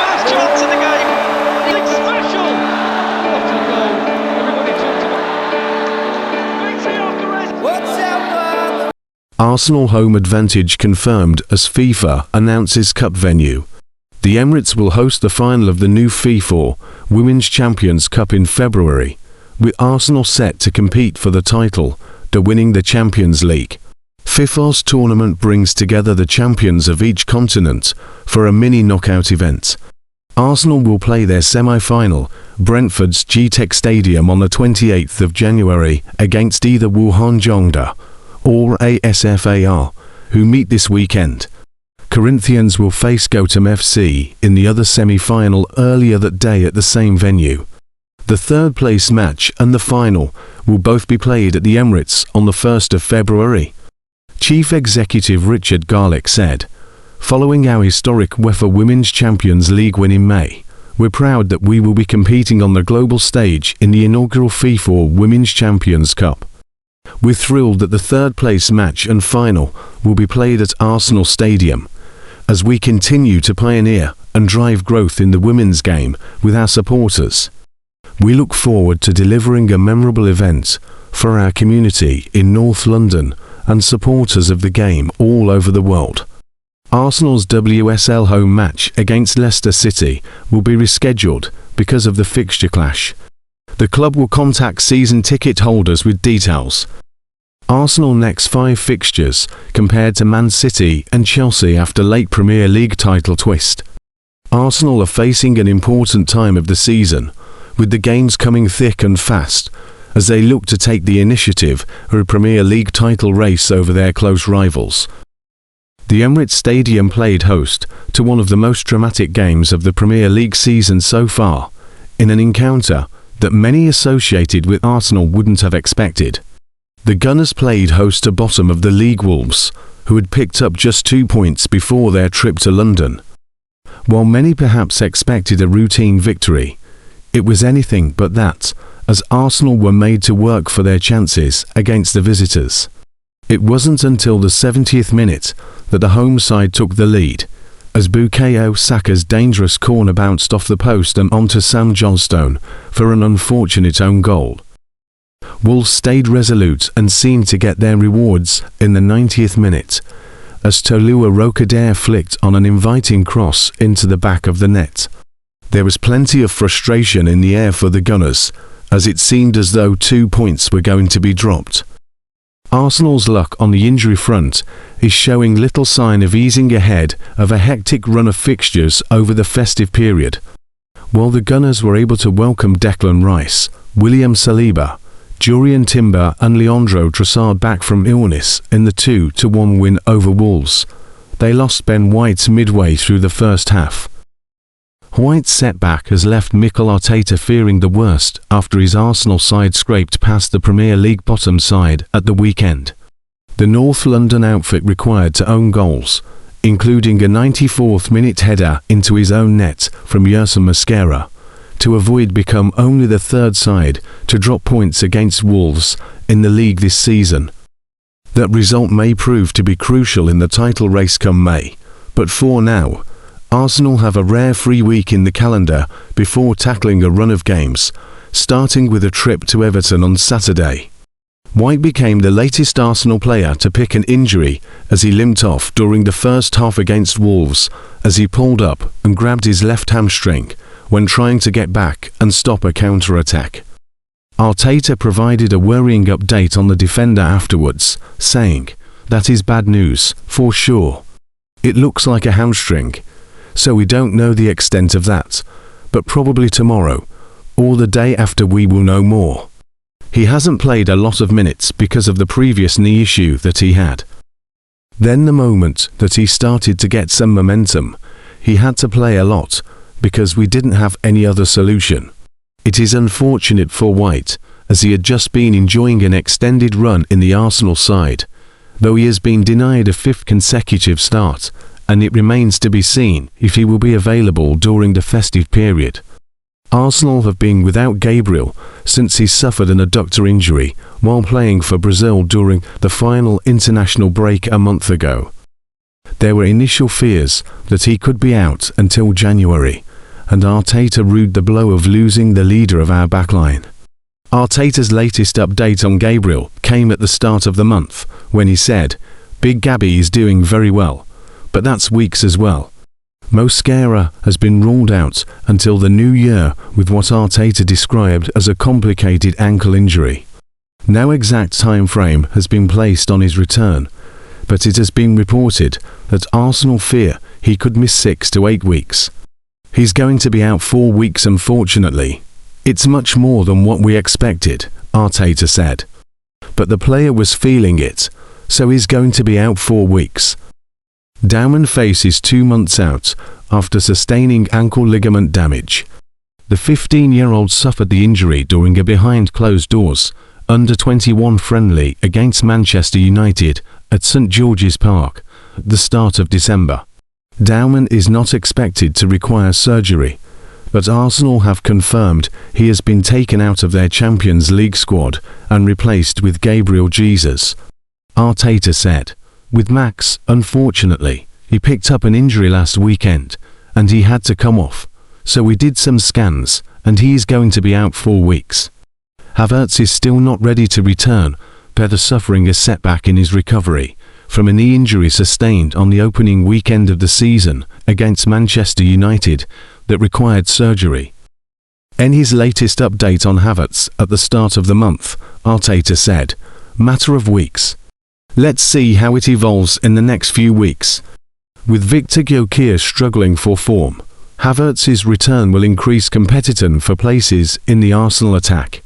first chance of the game. It's special. What a goal. Everybody talked about. Victory after rest. What's up? Arsenal home advantage confirmed as FIFA announces cup venue. The Emirates will host the final of the new FIFA Women's Champions Cup in February, with Arsenal set to compete for the title, winning the Champions League. FIFA's tournament brings together the champions of each continent for a mini knockout event. Arsenal will play their semi-final, Brentford's G-Tech Stadium on the 28th of January against either Wuhan Zhongda or ASFAR, who meet this weekend. Corinthians will face Gotham FC in the other semi-final earlier that day at the same venue. The third-place match and the final will both be played at the Emirates on the 1st of February. Chief Executive Richard Garlick said, "Following our historic UEFA Women's Champions League win in May, we're proud that we will be competing on the global stage in the inaugural FIFA Women's Champions Cup. We're thrilled that the third-place match and final will be played at Arsenal Stadium, as we continue to pioneer and drive growth in the women's game with our supporters. We look forward to delivering a memorable event for our community in North London and supporters of the game all over the world." Arsenal's WSL home match against Leicester City will be rescheduled because of the fixture clash. The club will contact season ticket holders with details. Arsenal next 5 fixtures compared to Man City and Chelsea after late Premier League title twist. Arsenal are facing an important time of the season, with the games coming thick and fast, as they look to take the initiative for a Premier League title race over their close rivals. The Emirates Stadium played host to one of the most dramatic games of the Premier League season so far, in an encounter that many associated with Arsenal wouldn't have expected. The Gunners played host to bottom of the league Wolves, who had picked up just 2 points before their trip to London. While many perhaps expected a routine victory, it was anything but that, as Arsenal were made to work for their chances against the visitors. It wasn't until the 70th minute that the home side took the lead, as Bukayo Saka's dangerous corner bounced off the post and onto Sam Johnstone for an unfortunate own goal. Wolves stayed resolute and seemed to get their rewards in the 90th minute, as Tolua Rokader flicked on an inviting cross into the back of the net. There was plenty of frustration in the air for the Gunners, as it seemed as though 2 points were going to be dropped. Arsenal's luck on the injury front is showing little sign of easing ahead of a hectic run of fixtures over the festive period. While the Gunners were able to welcome Declan Rice, William Saliba, Jurrien Timber and Leandro Trossard back from illness in the 2-1 win over Wolves, they lost Ben White midway through the first half. White's setback has left Mikel Arteta fearing the worst after his Arsenal side scraped past the Premier League bottom side at the weekend. The North London outfit required to own goals, including a 94th minute header into his own net from Yerson Mosquera, to avoid become only the third side to drop points against Wolves in the league this season. That result may prove to be crucial in the title race come May, but for now, Arsenal have a rare free week in the calendar before tackling a run of games, starting with a trip to Everton on Saturday. White became the latest Arsenal player to pick an injury as he limped off during the first half against Wolves as he pulled up and grabbed his left hamstring when trying to get back and stop a counter-attack. Arteta provided a worrying update on the defender afterwards, saying, "That is bad news, for sure. It looks like a hamstring, so we don't know the extent of that, but probably tomorrow, or the day after we will know more. He hasn't played a lot of minutes because of the previous knee issue that he had. Then the moment that he started to get some momentum, he had to play a lot, because we didn't have any other solution. It is unfortunate for White, as he had just been enjoying an extended run in the Arsenal side, though he has been denied a 5th consecutive start, and it remains to be seen if he will be available during the festive period. Arsenal have been without Gabriel since he suffered an adductor injury while playing for Brazil during the final international break a month ago. There were initial fears that he could be out until January, and Arteta rued the blow of losing the leader of our backline. Arteta's latest update on Gabriel came at the start of the month, when he said, "Big Gabby is doing very well, but that's weeks as well." Mosquera has been ruled out until the new year with what Arteta described as a complicated ankle injury. No exact time frame has been placed on his return, but it has been reported that Arsenal fear he could miss 6 to 8 weeks. "He's going to be out 4 weeks, unfortunately. It's much more than what we expected," Arteta said. "But the player was feeling it, so he's going to be out 4 weeks." Dauman faces 2 months out after sustaining ankle ligament damage. The 15-year-old suffered the injury during a behind-closed-doors under-21 friendly against Manchester United at St George's Park at the start of December. Dauman is not expected to require surgery, but Arsenal have confirmed he has been taken out of their Champions League squad and replaced with Gabriel Jesus. Arteta said, "With Max, unfortunately, he picked up an injury last weekend, and he had to come off, so we did some scans, and he is going to be out 4 weeks." Havertz is still not ready to return, after suffering a setback in his recovery from a knee injury sustained on the opening weekend of the season against Manchester United that required surgery. In his latest update on Havertz at the start of the month, Arteta said, "Matter of weeks. Let's see how it evolves in the next few weeks." With Victor Gyökeres struggling for form, Havertz's return will increase competition for places in the Arsenal attack.